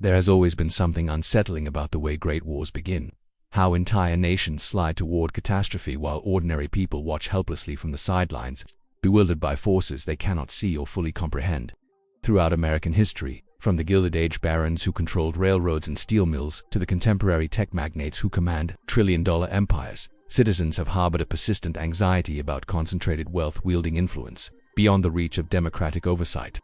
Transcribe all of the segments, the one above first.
There has always been something unsettling about the way great wars begin. How entire nations slide toward catastrophe while ordinary people watch helplessly from the sidelines, bewildered by forces they cannot see or fully comprehend. Throughout American history, from the Gilded Age barons who controlled railroads and steel mills to the contemporary tech magnates who command trillion-dollar empires, citizens have harbored a persistent anxiety about concentrated wealth-wielding influence, beyond the reach of democratic oversight.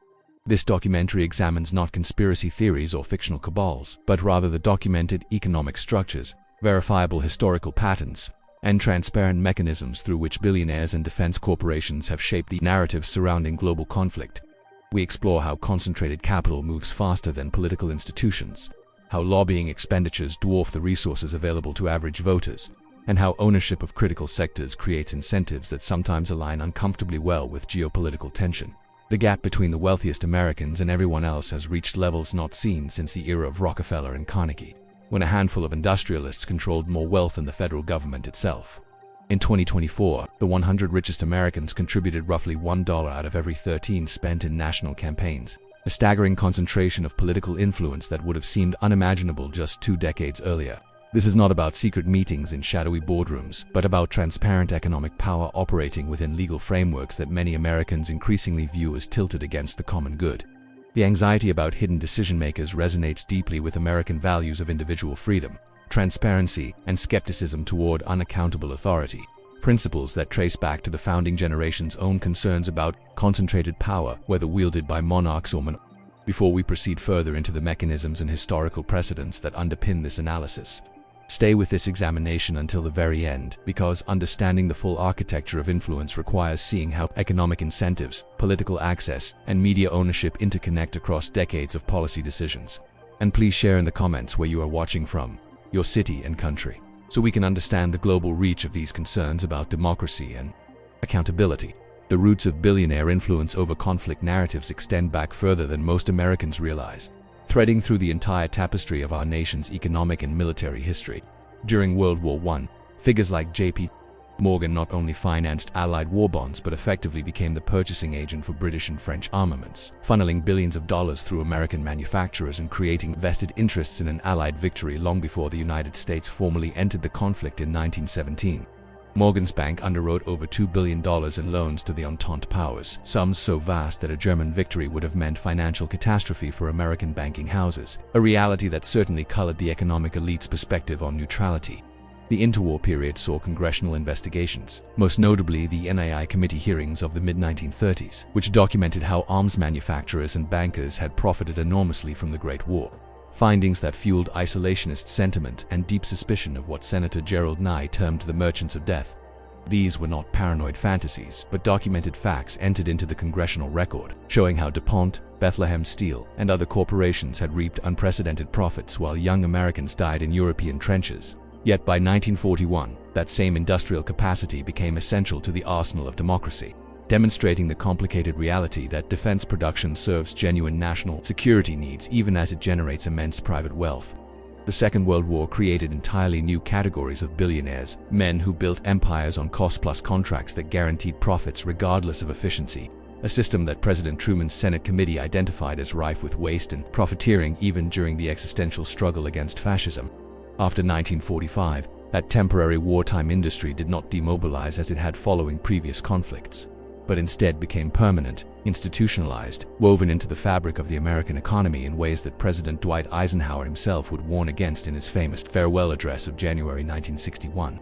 This documentary examines not conspiracy theories or fictional cabals, but rather the documented economic structures, verifiable historical patterns, and transparent mechanisms through which billionaires and defense corporations have shaped the narratives surrounding global conflict. We explore how concentrated capital moves faster than political institutions, how lobbying expenditures dwarf the resources available to average voters, and how ownership of critical sectors creates incentives that sometimes align uncomfortably well with geopolitical tension. The gap between the wealthiest Americans and everyone else has reached levels not seen since the era of Rockefeller and Carnegie, when a handful of industrialists controlled more wealth than the federal government itself. In 2024, the 100 richest Americans contributed roughly $1 out of every 13 spent in national campaigns, a staggering concentration of political influence that would have seemed unimaginable just 2 decades earlier. This is not about secret meetings in shadowy boardrooms, but about transparent economic power operating within legal frameworks that many Americans increasingly view as tilted against the common good. The anxiety about hidden decision-makers resonates deeply with American values of individual freedom, transparency, and skepticism toward unaccountable authority, principles that trace back to the founding generation's own concerns about concentrated power, whether wielded by monarchs or monopolies. Before we proceed further into the mechanisms and historical precedents that underpin this analysis, stay with this examination until the very end, because understanding the full architecture of influence requires seeing how economic incentives, political access, and media ownership interconnect across decades of policy decisions. And please share in the comments where you are watching from, your city and country, so we can understand the global reach of these concerns about democracy and accountability. The roots of billionaire influence over conflict narratives extend back further than most Americans realize, threading through the entire tapestry of our nation's economic and military history. During World War I, figures like J.P. Morgan not only financed Allied war bonds but effectively became the purchasing agent for British and French armaments, funneling billions of dollars through American manufacturers and creating vested interests in an Allied victory long before the United States formally entered the conflict in 1917. Morgan's bank underwrote over $2 billion in loans to the Entente powers, sums so vast that a German victory would have meant financial catastrophe for American banking houses, a reality that certainly colored the economic elite's perspective on neutrality. The interwar period saw congressional investigations, most notably the NII committee hearings of the mid-1930s, which documented how arms manufacturers and bankers had profited enormously from the Great War. Findings that fueled isolationist sentiment and deep suspicion of what Senator Gerald Nye termed the merchants of death. These were not paranoid fantasies, but documented facts entered into the congressional record, showing how DuPont, Bethlehem Steel, and other corporations had reaped unprecedented profits while young Americans died in European trenches. Yet by 1941, that same industrial capacity became essential to the arsenal of democracy, demonstrating the complicated reality that defense production serves genuine national security needs even as it generates immense private wealth. The Second World War created entirely new categories of billionaires, men who built empires on cost-plus contracts that guaranteed profits regardless of efficiency, a system that President Truman's Senate committee identified as rife with waste and profiteering even during the existential struggle against fascism. After 1945, that temporary wartime industry did not demobilize as it had following previous conflicts, but instead became permanent, institutionalized, woven into the fabric of the American economy in ways that President Dwight Eisenhower himself would warn against in his famous farewell address of January 1961.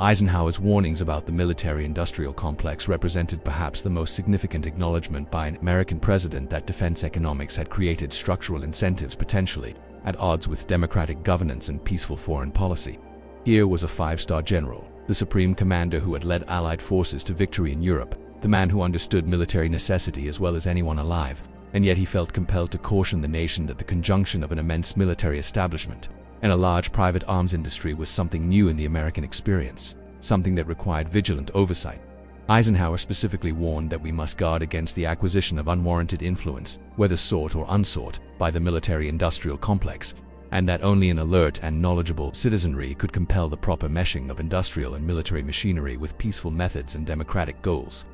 Eisenhower's warnings about the military-industrial complex represented perhaps the most significant acknowledgement by an American president that defense economics had created structural incentives potentially at odds with democratic governance and peaceful foreign policy. Here was a 5-star general, the supreme commander who had led Allied forces to victory in Europe, the man who understood military necessity as well as anyone alive, and yet he felt compelled to caution the nation that the conjunction of an immense military establishment and a large private arms industry was something new in the American experience, something that required vigilant oversight. Eisenhower specifically warned that we must guard against the acquisition of unwarranted influence, whether sought or unsought, by the military-industrial complex, and that only an alert and knowledgeable citizenry could compel the proper meshing of industrial and military machinery with peaceful methods and democratic goals.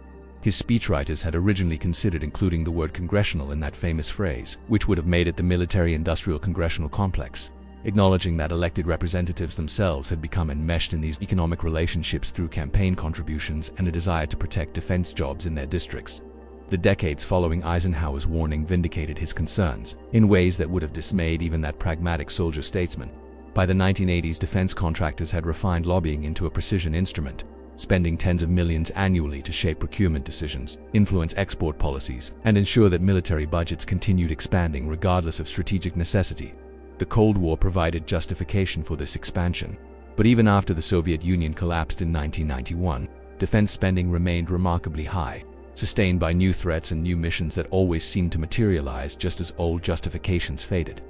His speechwriters had originally considered including the word congressional in that famous phrase, which would have made it the military-industrial congressional complex, acknowledging that elected representatives themselves had become enmeshed in these economic relationships through campaign contributions and a desire to protect defense jobs in their districts. The decades following Eisenhower's warning vindicated his concerns in ways that would have dismayed even that pragmatic soldier-statesman. By the 1980s, defense contractors had refined lobbying into a precision instrument, spending tens of millions annually to shape procurement decisions, influence export policies, and ensure that military budgets continued expanding regardless of strategic necessity. The Cold War provided justification for this expansion. But even after the Soviet Union collapsed in 1991, defense spending remained remarkably high, sustained by new threats and new missions that always seemed to materialize just as old justifications faded.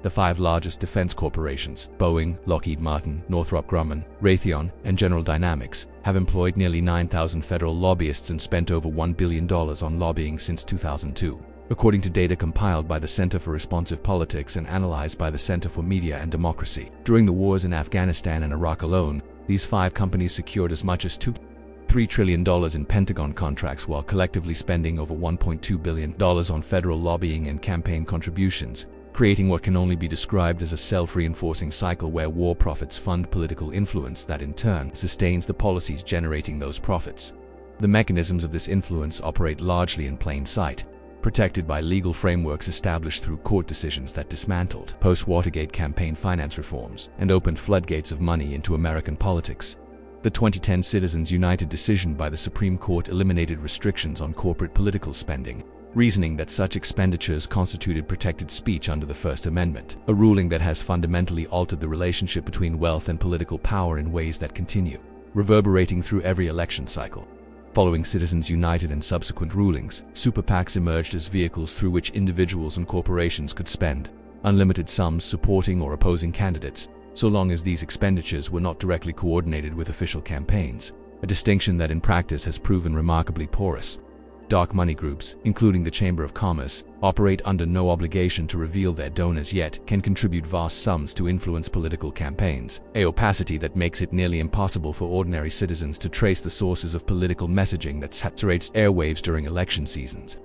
The five largest defense corporations, Boeing, Lockheed Martin, Northrop Grumman, Raytheon, and General Dynamics, have employed nearly 9,000 federal lobbyists and spent over $1 billion on lobbying since 2002, according to data compiled by the Center for Responsive Politics and analyzed by the Center for Media and Democracy. During the wars in Afghanistan and Iraq alone, these five companies secured as much as $3 trillion in Pentagon contracts while collectively spending over $1.2 billion on federal lobbying and campaign contributions, creating what can only be described as a self-reinforcing cycle where war profits fund political influence that in turn sustains the policies generating those profits. The mechanisms of this influence operate largely in plain sight, protected by legal frameworks established through court decisions that dismantled post-Watergate campaign finance reforms and opened floodgates of money into American politics. The 2010 Citizens United decision by the Supreme Court eliminated restrictions on corporate political spending, reasoning that such expenditures constituted protected speech under the First Amendment, a ruling that has fundamentally altered the relationship between wealth and political power in ways that continue, reverberating through every election cycle. Following Citizens United and subsequent rulings, super PACs emerged as vehicles through which individuals and corporations could spend unlimited sums supporting or opposing candidates, so long as these expenditures were not directly coordinated with official campaigns, a distinction that in practice has proven remarkably porous. Dark money groups, including the Chamber of Commerce, operate under no obligation to reveal their donors yet can contribute vast sums to influence political campaigns, an opacity that makes it nearly impossible for ordinary citizens to trace the sources of political messaging that saturates airwaves during election seasons.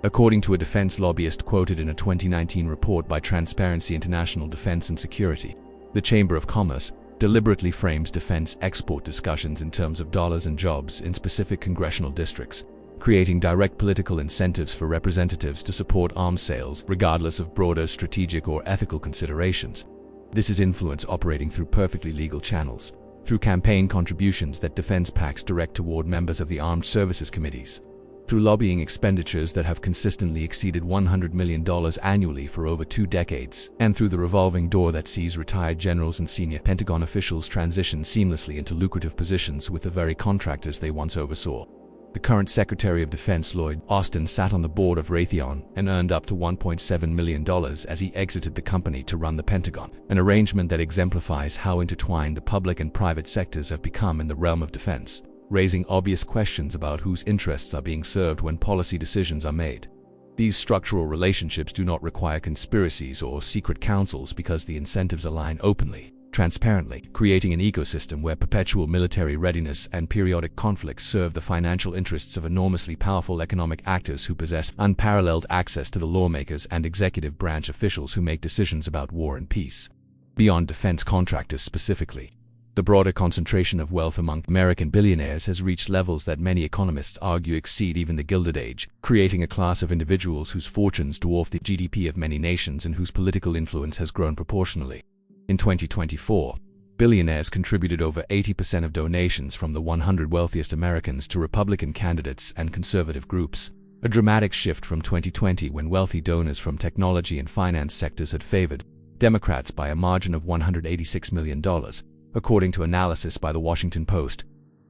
According to a defense lobbyist quoted in a 2019 report by Transparency International Defense and Security, the Chamber of Commerce deliberately frames defense export discussions in terms of dollars and jobs in specific congressional districts, creating direct political incentives for representatives to support arms sales regardless of broader strategic or ethical considerations. This is influence operating through perfectly legal channels, through campaign contributions that defense PACs direct toward members of the Armed Services Committees, through lobbying expenditures that have consistently exceeded $100 million annually for over 2 decades, and through the revolving door that sees retired generals and senior Pentagon officials transition seamlessly into lucrative positions with the very contractors they once oversaw. The current Secretary of Defense Lloyd Austin sat on the board of Raytheon and earned up to $1.7 million as he exited the company to run the Pentagon, an arrangement that exemplifies how intertwined the public and private sectors have become in the realm of defense, raising obvious questions about whose interests are being served when policy decisions are made. These structural relationships do not require conspiracies or secret councils because the incentives align openly, transparently, creating an ecosystem where perpetual military readiness and periodic conflicts serve the financial interests of enormously powerful economic actors who possess unparalleled access to the lawmakers and executive branch officials who make decisions about war and peace. Beyond defense contractors specifically, the broader concentration of wealth among American billionaires has reached levels that many economists argue exceed even the Gilded Age, creating a class of individuals whose fortunes dwarf the GDP of many nations and whose political influence has grown proportionally. In 2024, billionaires contributed over 80% of donations from the 100 wealthiest Americans to Republican candidates and conservative groups, a dramatic shift from 2020 when wealthy donors from technology and finance sectors had favored Democrats by a margin of $186 million, according to analysis by the Washington Post.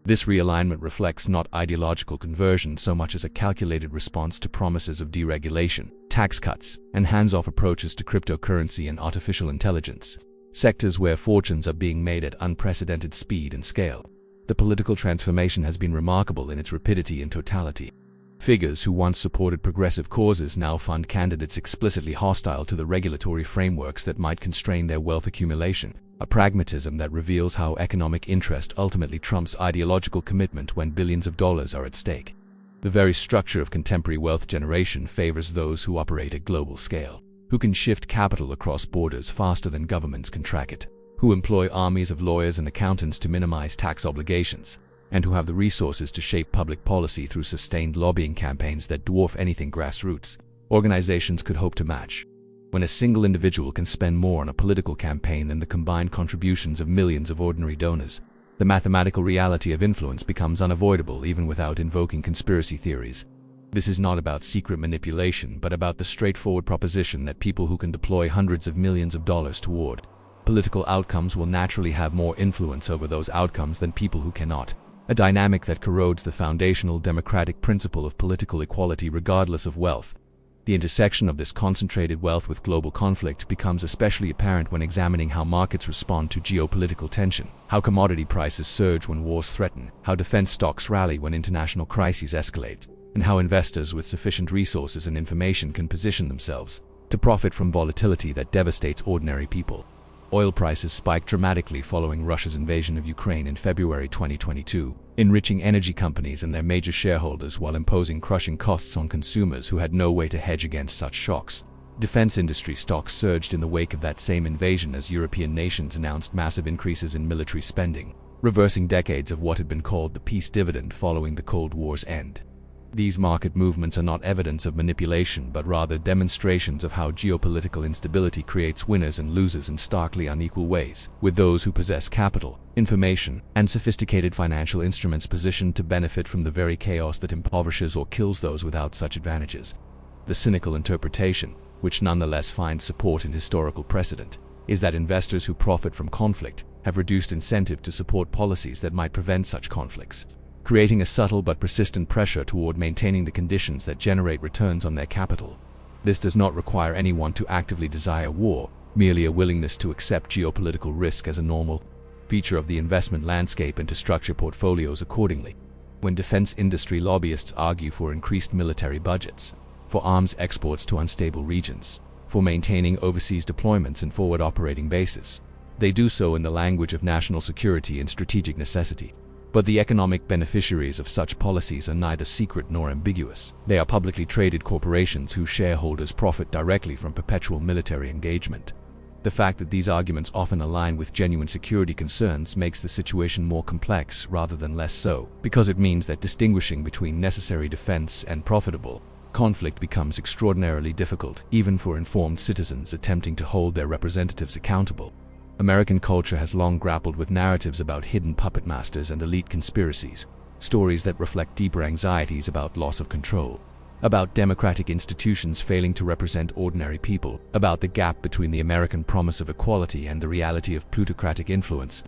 This realignment reflects not ideological conversion so much as a calculated response to promises of deregulation, tax cuts, and hands-off approaches to cryptocurrency and artificial intelligence, sectors where fortunes are being made at unprecedented speed and scale. The political transformation has been remarkable in its rapidity and totality. Figures who once supported progressive causes now fund candidates explicitly hostile to the regulatory frameworks that might constrain their wealth accumulation, a pragmatism that reveals how economic interest ultimately trumps ideological commitment when billions of dollars are at stake. The very structure of contemporary wealth generation favors those who operate at global scale, who can shift capital across borders faster than governments can track it, who employ armies of lawyers and accountants to minimize tax obligations, and who have the resources to shape public policy through sustained lobbying campaigns that dwarf anything grassroots organizations could hope to match. When a single individual can spend more on a political campaign than the combined contributions of millions of ordinary donors, the mathematical reality of influence becomes unavoidable even without invoking conspiracy theories. This is not about secret manipulation, but about the straightforward proposition that people who can deploy hundreds of millions of dollars toward political outcomes will naturally have more influence over those outcomes than people who cannot, a dynamic that corrodes the foundational democratic principle of political equality regardless of wealth. The intersection of this concentrated wealth with global conflict becomes especially apparent when examining how markets respond to geopolitical tension, how commodity prices surge when wars threaten, how defense stocks rally when international crises escalate, and how investors with sufficient resources and information can position themselves to profit from volatility that devastates ordinary people. Oil prices spiked dramatically following Russia's invasion of Ukraine in February 2022, enriching energy companies and their major shareholders while imposing crushing costs on consumers who had no way to hedge against such shocks. Defense industry stocks surged in the wake of that same invasion as European nations announced massive increases in military spending, reversing decades of what had been called the peace dividend following the Cold War's end. These market movements are not evidence of manipulation, but rather demonstrations of how geopolitical instability creates winners and losers in starkly unequal ways, with those who possess capital, information, and sophisticated financial instruments positioned to benefit from the very chaos that impoverishes or kills those without such advantages. The cynical interpretation, which nonetheless finds support in historical precedent, is that investors who profit from conflict have reduced incentive to support policies that might prevent such conflicts, creating a subtle but persistent pressure toward maintaining the conditions that generate returns on their capital. This does not require anyone to actively desire war, merely a willingness to accept geopolitical risk as a normal feature of the investment landscape and to structure portfolios accordingly. When defense industry lobbyists argue for increased military budgets, for arms exports to unstable regions, for maintaining overseas deployments and forward operating bases, they do so in the language of national security and strategic necessity. But the economic beneficiaries of such policies are neither secret nor ambiguous. They are publicly traded corporations whose shareholders profit directly from perpetual military engagement. The fact that these arguments often align with genuine security concerns makes the situation more complex rather than less so, because it means that distinguishing between necessary defense and profitable conflict becomes extraordinarily difficult, even for informed citizens attempting to hold their representatives accountable. American culture has long grappled with narratives about hidden puppet masters and elite conspiracies, stories that reflect deeper anxieties about loss of control, about democratic institutions failing to represent ordinary people, about the gap between the American promise of equality and the reality of plutocratic influence.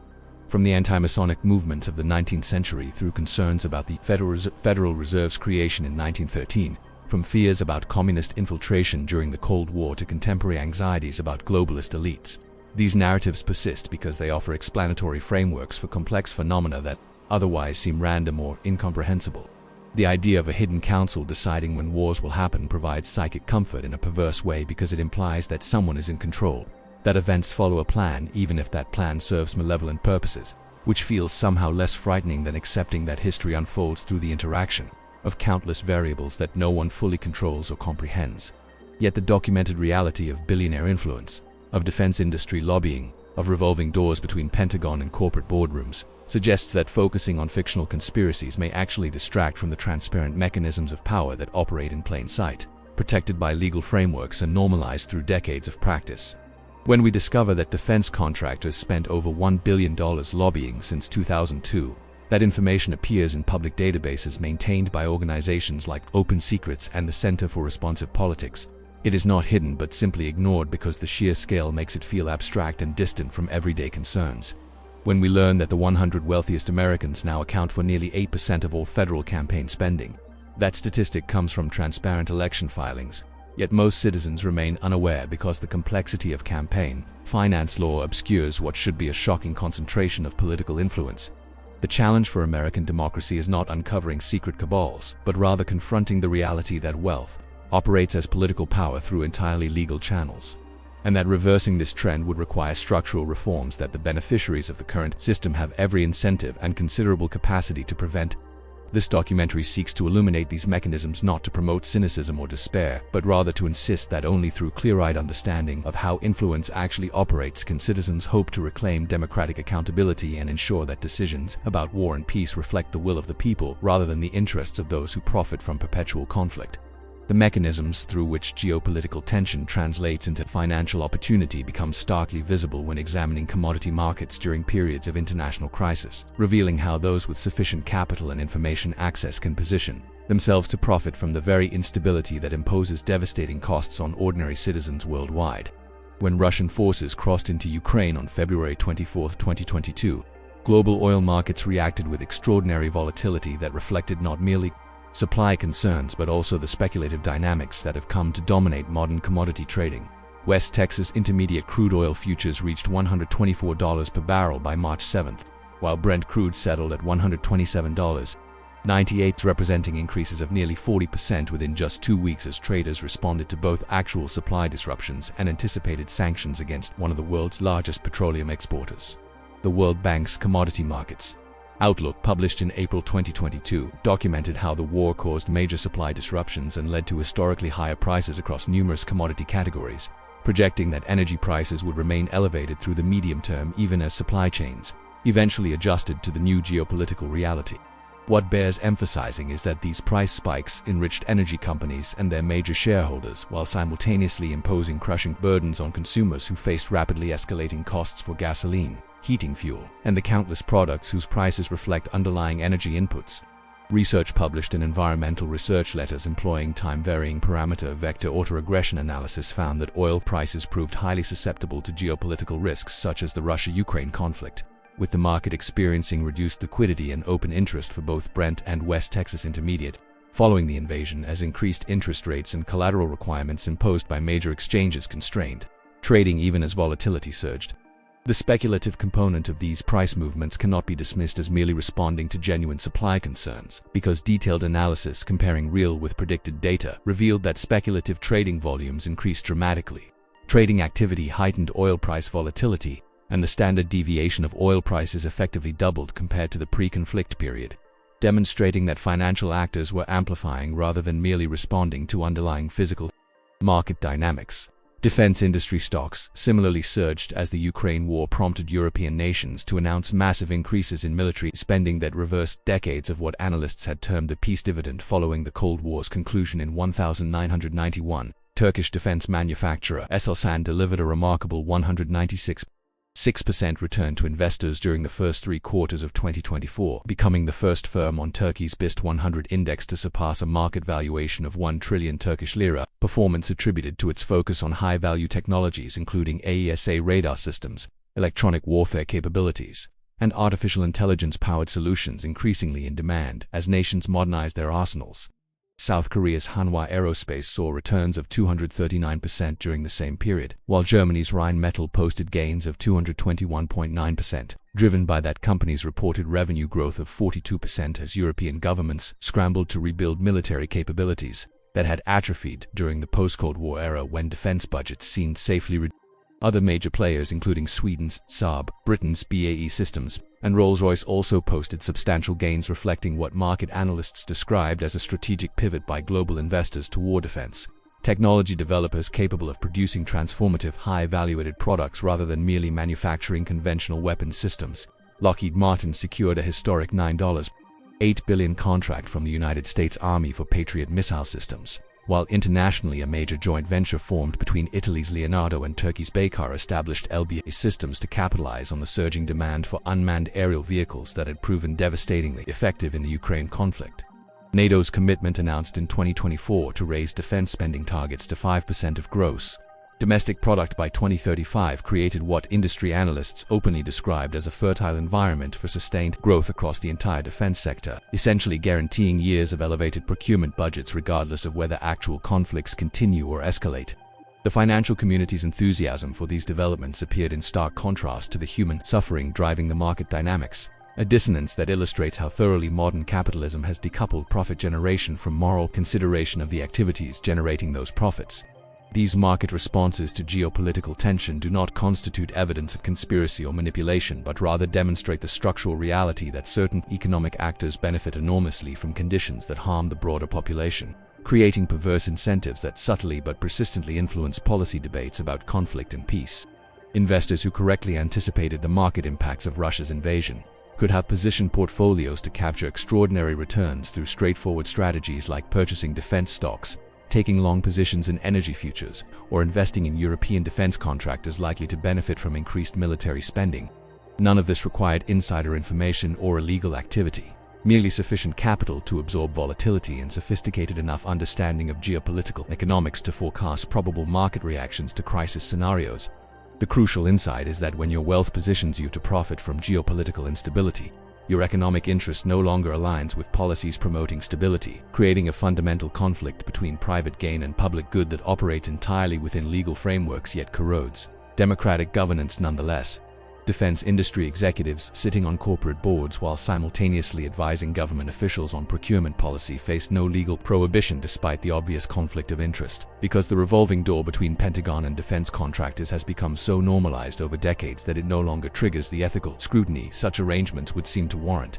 From the anti-Masonic movements of the 19th century through concerns about the Federal Reserve's creation in 1913, from fears about communist infiltration during the Cold War to contemporary anxieties about globalist elites. These narratives persist because they offer explanatory frameworks for complex phenomena that otherwise seem random or incomprehensible. The idea of a hidden council deciding when wars will happen provides psychic comfort in a perverse way because it implies that someone is in control, that events follow a plan even if that plan serves malevolent purposes, which feels somehow less frightening than accepting that history unfolds through the interaction of countless variables that no one fully controls or comprehends. Yet the documented reality of billionaire influence, of defense industry lobbying, of revolving doors between Pentagon and corporate boardrooms, suggests that focusing on fictional conspiracies may actually distract from the transparent mechanisms of power that operate in plain sight, protected by legal frameworks and normalized through decades of practice. When we discover that defense contractors spent over $1 billion lobbying since 2002, that information appears in public databases maintained by organizations like Open Secrets and the Center for Responsive Politics, it is not hidden but simply ignored because the sheer scale makes it feel abstract and distant from everyday concerns. When we learn that the 100 wealthiest Americans now account for nearly 8% of all federal campaign spending, that statistic comes from transparent election filings, yet most citizens remain unaware because the complexity of campaign finance law obscures what should be a shocking concentration of political influence. The challenge for American democracy is not uncovering secret cabals, but rather confronting the reality that wealth operates as political power through entirely legal channels, and that reversing this trend would require structural reforms that the beneficiaries of the current system have every incentive and considerable capacity to prevent. This documentary seeks to illuminate these mechanisms not to promote cynicism or despair, but rather to insist that only through clear-eyed understanding of how influence actually operates can citizens hope to reclaim democratic accountability and ensure that decisions about war and peace reflect the will of the people rather than the interests of those who profit from perpetual conflict. The mechanisms through which geopolitical tension translates into financial opportunity become starkly visible when examining commodity markets during periods of international crisis, revealing how those with sufficient capital and information access can position themselves to profit from the very instability that imposes devastating costs on ordinary citizens worldwide. When Russian forces crossed into Ukraine on February 24, 2022, global oil markets reacted with extraordinary volatility that reflected not merely supply concerns but also the speculative dynamics that have come to dominate modern commodity trading. West Texas Intermediate crude oil futures reached $124 per barrel by March 7, while Brent crude settled at $127.98, representing increases of nearly 40% within just 2 weeks as traders responded to both actual supply disruptions and anticipated sanctions against one of the world's largest petroleum exporters. The World Bank's Commodity Markets Outlook, published in April 2022, documented how the war caused major supply disruptions and led to historically higher prices across numerous commodity categories, projecting that energy prices would remain elevated through the medium term even as supply chains eventually adjusted to the new geopolitical reality. What bears emphasizing is that these price spikes enriched energy companies and their major shareholders while simultaneously imposing crushing burdens on consumers who faced rapidly escalating costs for gasoline, heating fuel, and the countless products whose prices reflect underlying energy inputs. Research published in Environmental Research Letters employing time-varying parameter vector autoregression analysis found that oil prices proved highly susceptible to geopolitical risks such as the Russia-Ukraine conflict, with the market experiencing reduced liquidity and open interest for both Brent and West Texas Intermediate following the invasion, as increased interest rates and collateral requirements imposed by major exchanges constrained trading even as volatility surged. The speculative component of these price movements cannot be dismissed as merely responding to genuine supply concerns, because detailed analysis comparing real with predicted data revealed that speculative trading volumes increased dramatically. Trading activity heightened oil price volatility, and the standard deviation of oil prices effectively doubled compared to the pre-conflict period, demonstrating that financial actors were amplifying rather than merely responding to underlying physical market dynamics. Defense industry stocks similarly surged as the Ukraine war prompted European nations to announce massive increases in military spending that reversed decades of what analysts had termed the peace dividend following the Cold War's conclusion in 1991. Turkish defense manufacturer Aselsan delivered a remarkable 196.6% return to investors during the first 3 quarters of 2024, becoming the first firm on Turkey's BIST 100 index to surpass a market valuation of 1 trillion Turkish lira, performance attributed to its focus on high-value technologies including AESA radar systems, electronic warfare capabilities, and artificial intelligence-powered solutions increasingly in demand as nations modernize their arsenals. South Korea's Hanwha Aerospace saw returns of 239% during the same period, while Germany's Rheinmetall posted gains of 221.9%, driven by that company's reported revenue growth of 42% as European governments scrambled to rebuild military capabilities that had atrophied during the post-Cold War era when defense budgets seemed safely reduced. Other major players, including Sweden's Saab, Britain's BAE Systems, and Rolls-Royce, also posted substantial gains, reflecting what market analysts described as a strategic pivot by global investors toward defense technology developers capable of producing transformative, high-value-added products rather than merely manufacturing conventional weapons systems. Lockheed Martin secured a historic $9.8 billion contract from the United States Army for Patriot missile systems, while internationally a major joint venture formed between Italy's Leonardo and Turkey's Baykar established LBA Systems to capitalize on the surging demand for unmanned aerial vehicles that had proven devastatingly effective in the Ukraine conflict. NATO's commitment announced in 2024 to raise defense spending targets to 5% of gross domestic product by 2035 created what industry analysts openly described as a fertile environment for sustained growth across the entire defense sector, essentially guaranteeing years of elevated procurement budgets regardless of whether actual conflicts continue or escalate. The financial community's enthusiasm for these developments appeared in stark contrast to the human suffering driving the market dynamics, a dissonance that illustrates how thoroughly modern capitalism has decoupled profit generation from moral consideration of the activities generating those profits. These market responses to geopolitical tension do not constitute evidence of conspiracy or manipulation, but rather demonstrate the structural reality that certain economic actors benefit enormously from conditions that harm the broader population, creating perverse incentives that subtly but persistently influence policy debates about conflict and peace. Investors who correctly anticipated the market impacts of Russia's invasion could have positioned portfolios to capture extraordinary returns through straightforward strategies like purchasing defense stocks, taking long positions in energy futures, or investing in European defense contractors likely to benefit from increased military spending. None of this required insider information or illegal activity, merely sufficient capital to absorb volatility and sophisticated enough understanding of geopolitical economics to forecast probable market reactions to crisis scenarios. The crucial insight is that when your wealth positions you to profit from geopolitical instability, your economic interest no longer aligns with policies promoting stability, creating a fundamental conflict between private gain and public good that operates entirely within legal frameworks yet corrodes democratic governance nonetheless. Defense industry executives sitting on corporate boards while simultaneously advising government officials on procurement policy face no legal prohibition despite the obvious conflict of interest, because the revolving door between Pentagon and defense contractors has become so normalized over decades that it no longer triggers the ethical scrutiny such arrangements would seem to warrant.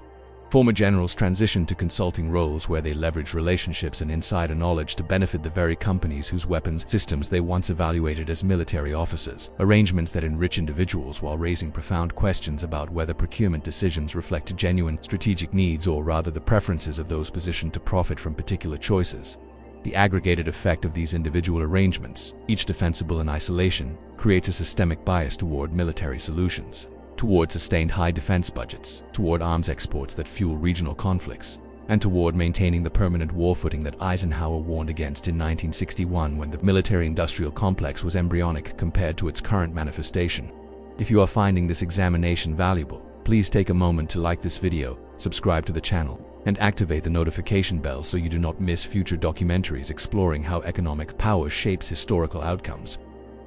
Former generals transitioned to consulting roles where they leverage relationships and insider knowledge to benefit the very companies whose weapons systems they once evaluated as military officers, arrangements that enrich individuals while raising profound questions about whether procurement decisions reflect genuine strategic needs or rather the preferences of those positioned to profit from particular choices. The aggregated effect of these individual arrangements, each defensible in isolation, creates a systemic bias toward military solutions, toward sustained high defense budgets, toward arms exports that fuel regional conflicts, and toward maintaining the permanent war footing that Eisenhower warned against in 1961 when the military-industrial complex was embryonic compared to its current manifestation. If you are finding this examination valuable, please take a moment to like this video, subscribe to the channel, and activate the notification bell so you do not miss future documentaries exploring how economic power shapes historical outcomes.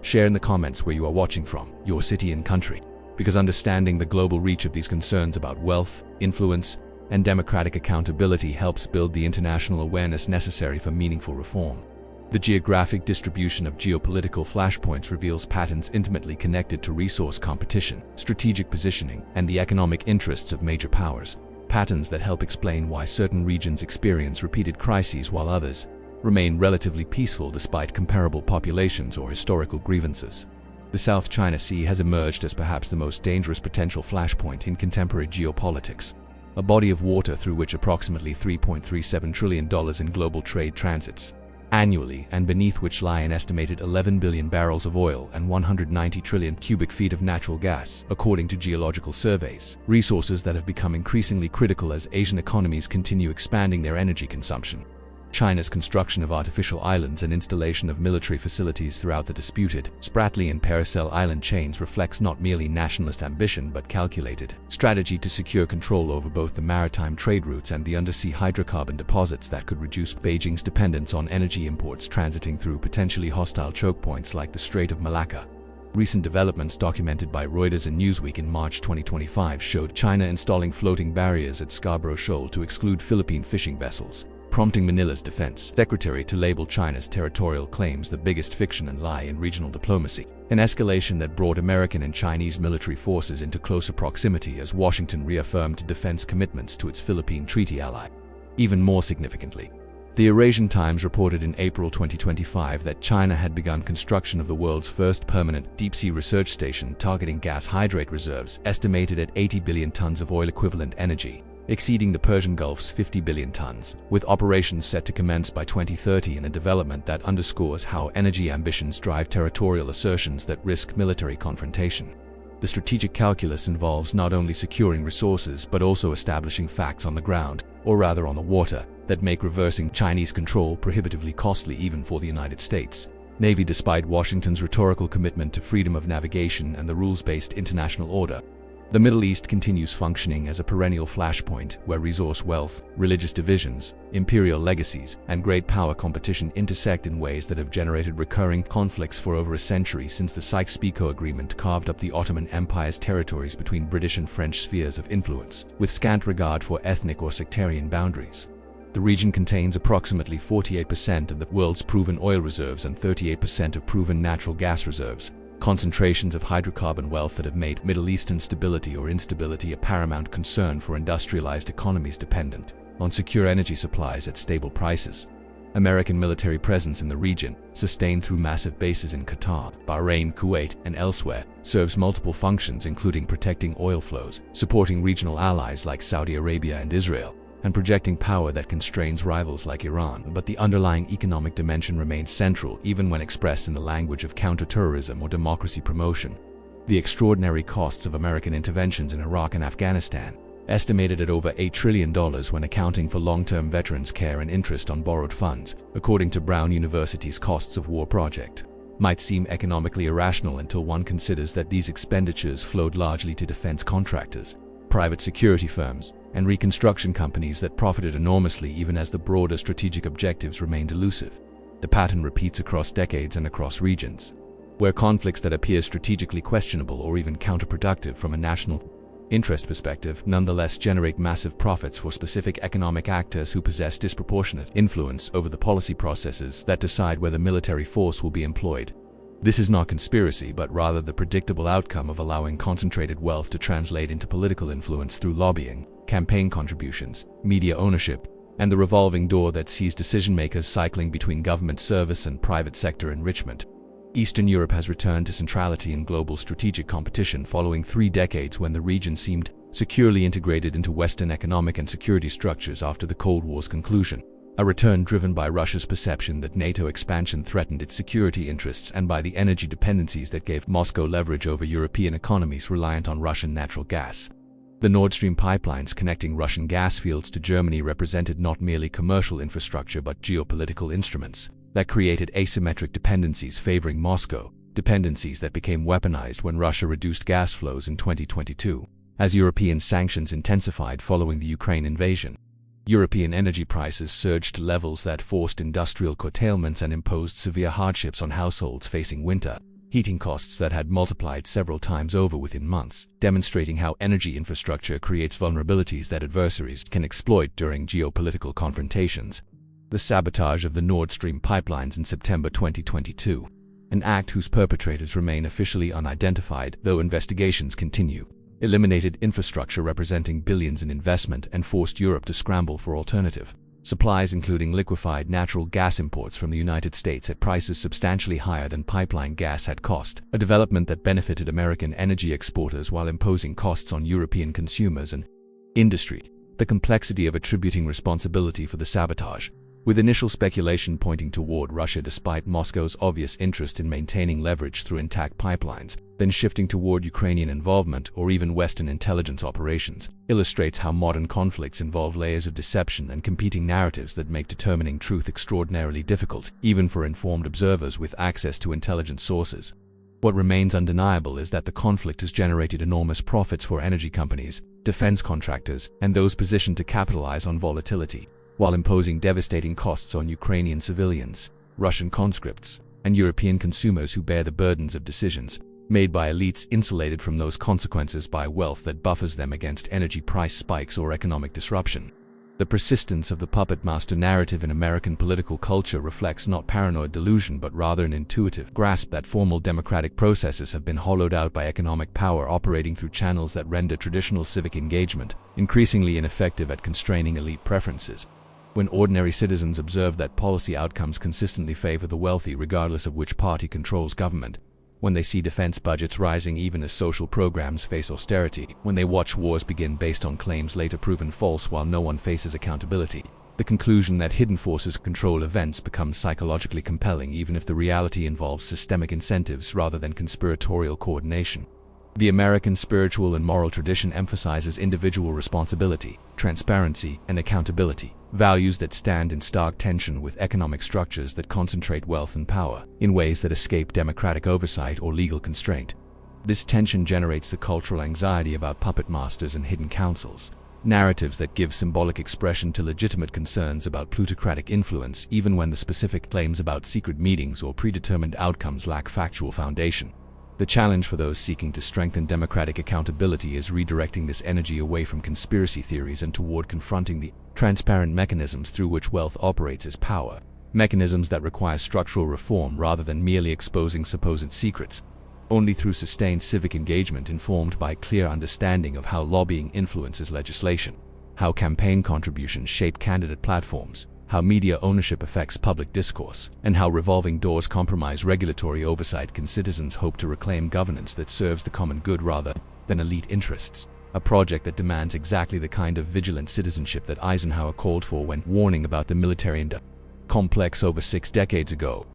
Share in the comments where you are watching from, your city and country, because understanding the global reach of these concerns about wealth, influence, and democratic accountability helps build the international awareness necessary for meaningful reform. The geographic distribution of geopolitical flashpoints reveals patterns intimately connected to resource competition, strategic positioning, and the economic interests of major powers, patterns that help explain why certain regions experience repeated crises while others remain relatively peaceful despite comparable populations or historical grievances. The South China Sea has emerged as perhaps the most dangerous potential flashpoint in contemporary geopolitics, a body of water through which approximately $3.37 trillion in global trade transits annually and beneath which lie an estimated 11 billion barrels of oil and 190 trillion cubic feet of natural gas, according to geological surveys, resources that have become increasingly critical as Asian economies continue expanding their energy consumption. China's construction of artificial islands and installation of military facilities throughout the disputed Spratly and Paracel island chains reflects not merely nationalist ambition but calculated strategy to secure control over both the maritime trade routes and the undersea hydrocarbon deposits that could reduce Beijing's dependence on energy imports transiting through potentially hostile choke points like the Strait of Malacca. Recent developments documented by Reuters and Newsweek in March 2025 showed China installing floating barriers at Scarborough Shoal to exclude Philippine fishing vessels, prompting Manila's defense secretary to label China's territorial claims the biggest fiction and lie in regional diplomacy, an escalation that brought American and Chinese military forces into closer proximity as Washington reaffirmed defense commitments to its Philippine treaty ally. Even more significantly, the Eurasian Times reported in April 2025 that China had begun construction of the world's first permanent deep-sea research station targeting gas hydrate reserves estimated at 80 billion tons of oil-equivalent energy, exceeding the Persian Gulf's 50 billion tons, with operations set to commence by 2030 in a development that underscores how energy ambitions drive territorial assertions that risk military confrontation. The strategic calculus involves not only securing resources but also establishing facts on the ground, or rather on the water, that make reversing Chinese control prohibitively costly even for the United States Navy despite Washington's rhetorical commitment to freedom of navigation and the rules-based international order. The Middle East continues functioning as a perennial flashpoint where resource wealth, religious divisions, imperial legacies, and great power competition intersect in ways that have generated recurring conflicts for over a century since the Sykes-Picot Agreement carved up the Ottoman Empire's territories between British and French spheres of influence, with scant regard for ethnic or sectarian boundaries. The region contains approximately 48% of the world's proven oil reserves and 38% of proven natural gas reserves, concentrations of hydrocarbon wealth that have made Middle Eastern stability or instability a paramount concern for industrialized economies dependent on secure energy supplies at stable prices. American military presence in the region, sustained through massive bases in Qatar, Bahrain, Kuwait, and elsewhere, serves multiple functions including protecting oil flows, supporting regional allies like Saudi Arabia and Israel, and projecting power that constrains rivals like Iran. But the underlying economic dimension remains central even when expressed in the language of counterterrorism or democracy promotion. The extraordinary costs of American interventions in Iraq and Afghanistan, estimated at over $8 trillion when accounting for long-term veterans' care and interest on borrowed funds, according to Brown University's Costs of War project, might seem economically irrational until one considers that these expenditures flowed largely to defense contractors, private security firms, and reconstruction companies that profited enormously even as the broader strategic objectives remained elusive. The pattern repeats across decades and across regions, where conflicts that appear strategically questionable or even counterproductive from a national interest perspective nonetheless generate massive profits for specific economic actors who possess disproportionate influence over the policy processes that decide whether military force will be employed. This is not conspiracy, but rather the predictable outcome of allowing concentrated wealth to translate into political influence through lobbying, campaign contributions, media ownership, and the revolving door that sees decision-makers cycling between government service and private sector enrichment. Eastern Europe has returned to centrality in global strategic competition following 3 decades when the region seemed securely integrated into Western economic and security structures after the Cold War's conclusion. A return driven by Russia's perception that NATO expansion threatened its security interests and by the energy dependencies that gave Moscow leverage over European economies reliant on Russian natural gas. The Nord Stream pipelines connecting Russian gas fields to Germany represented not merely commercial infrastructure but geopolitical instruments that created asymmetric dependencies favoring Moscow, dependencies that became weaponized when Russia reduced gas flows in 2022, as European sanctions intensified following the Ukraine invasion. European energy prices surged to levels that forced industrial curtailments and imposed severe hardships on households facing winter heating costs that had multiplied several times over within months, demonstrating how energy infrastructure creates vulnerabilities that adversaries can exploit during geopolitical confrontations. The sabotage of the Nord Stream pipelines in September 2022, an act whose perpetrators remain officially unidentified, though investigations continue, eliminated infrastructure representing billions in investment and forced Europe to scramble for alternative supplies, including liquefied natural gas imports from the United States at prices substantially higher than pipeline gas had cost, a development that benefited American energy exporters while imposing costs on European consumers and industry. The complexity of attributing responsibility for the sabotage, with initial speculation pointing toward Russia despite Moscow's obvious interest in maintaining leverage through intact pipelines, then shifting toward Ukrainian involvement or even Western intelligence operations, illustrates how modern conflicts involve layers of deception and competing narratives that make determining truth extraordinarily difficult, even for informed observers with access to intelligence sources. What remains undeniable is that the conflict has generated enormous profits for energy companies, defense contractors, and those positioned to capitalize on volatility, while imposing devastating costs on Ukrainian civilians, Russian conscripts, and European consumers who bear the burdens of decisions made by elites insulated from those consequences by wealth that buffers them against energy price spikes or economic disruption. The persistence of the puppet master narrative in American political culture reflects not paranoid delusion but rather an intuitive grasp that formal democratic processes have been hollowed out by economic power operating through channels that render traditional civic engagement increasingly ineffective at constraining elite preferences. When ordinary citizens observe that policy outcomes consistently favor the wealthy regardless of which party controls government, when they see defense budgets rising even as social programs face austerity, when they watch wars begin based on claims later proven false while no one faces accountability, the conclusion that hidden forces control events becomes psychologically compelling even if the reality involves systemic incentives rather than conspiratorial coordination. The American spiritual and moral tradition emphasizes individual responsibility, transparency, and accountability, values that stand in stark tension with economic structures that concentrate wealth and power in ways that escape democratic oversight or legal constraint. This tension generates the cultural anxiety about puppet masters and hidden councils, narratives that give symbolic expression to legitimate concerns about plutocratic influence even when the specific claims about secret meetings or predetermined outcomes lack factual foundation. The challenge for those seeking to strengthen democratic accountability is redirecting this energy away from conspiracy theories and toward confronting the transparent mechanisms through which wealth operates as power, mechanisms that require structural reform rather than merely exposing supposed secrets. Only through sustained civic engagement informed by clear understanding of how lobbying influences legislation, how campaign contributions shape candidate platforms, how media ownership affects public discourse, and how revolving doors compromise regulatory oversight can citizens hope to reclaim governance that serves the common good rather than elite interests. A project that demands exactly the kind of vigilant citizenship that Eisenhower called for when warning about the military complex over 6 decades ago.